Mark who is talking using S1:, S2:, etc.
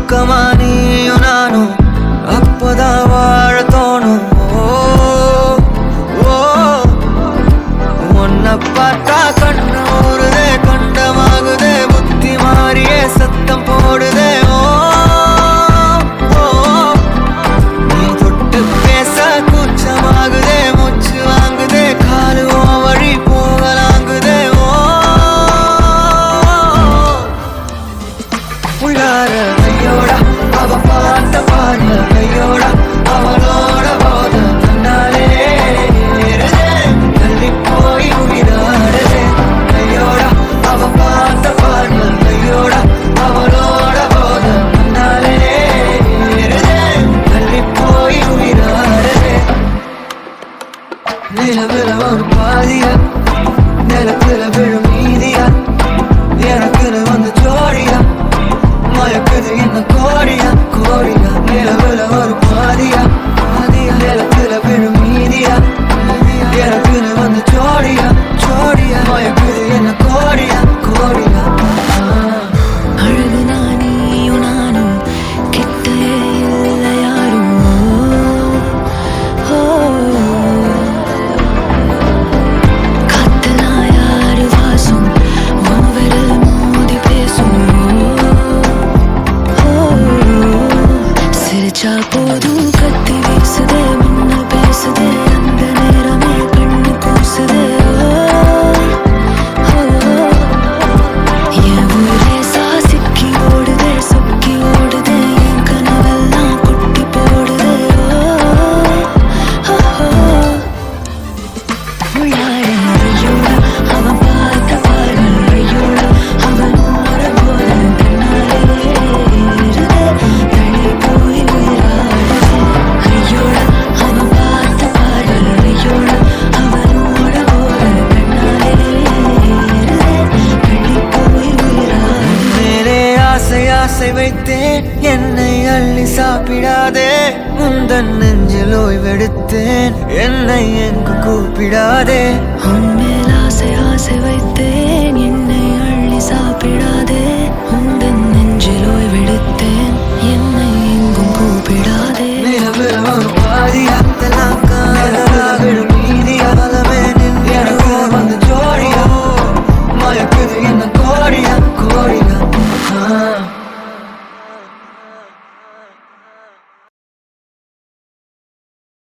S1: தூக்கமா நீயும் நானும் அப்பதான் வாழ தோணும். உன்னை பார்த்தா கண்ணு ஊறுதே, கண்டமாகுதே, புத்தி மாறியே சத்தம் போடுதே. நீ தொட்டு பேச கூச்சமாகுதே, மூச்சு வாங்குதே, காலு வழி போகலாங்குதே. உள்ளார கையோட அவ பார்த்த பார்த்த கையோட அவளோட போத தன்னாலே தள்ளி போய் உயிராடுதே. கையோட அவ பார்த்த பார்த்த கையோட அவளோட போத தன்னாலே தள்ளி போய் உயிராடுதே. நிலவுல ஒரு பாதியா, நிலத்துல விழும் மீதியா, எனக்குன்னு வந்து ஜோடியா, மயக்குது என்ன கோடியா கோடியா. நிலவுல ஒரு பாதியா பாதியா, நிலத்துல விழும் மீதியா, எனக்குன்னு வந்து ஜோடியா ஜோடியா, மயக்குது என்ன கோடியா கோடியா.
S2: அழகு நானியும் நானும் கிட்டே இல்லை யாரும். காத்துல யாரு வாசம் உன் விரல் மோதி பேசும். சிரிச்சா போதும் கத்தி வீசுதே, மின்னல் பேசுதே, அந்த நேரமே கண்ணு கூசுதே. என் ஊரே சாசிக்கி ஓடுதே, சொக்கி ஓடுதே, என் கனவெல்லாம் குட்டி போடுதே. ஐயோட அவன் பார்த்த பாடல், ஐயோட அவன் போல தன்னாலே தள்ளி போய் உயிராடுதே. ஐயோட அவன் பார்த்த பாடல், ஐயோட அவனோட போல தன்னாலே தள்ளி போய் உயிராடுதே.
S1: மேலே ஆசை ஆசை வைத்தேன், என்னை அள்ளி சாப்பிடாதே. உந்தன் நெஞ்சில் ஓய்வெடுத்தேன், என்னை எங்கு கூப்பிடாதே.
S2: உன்னை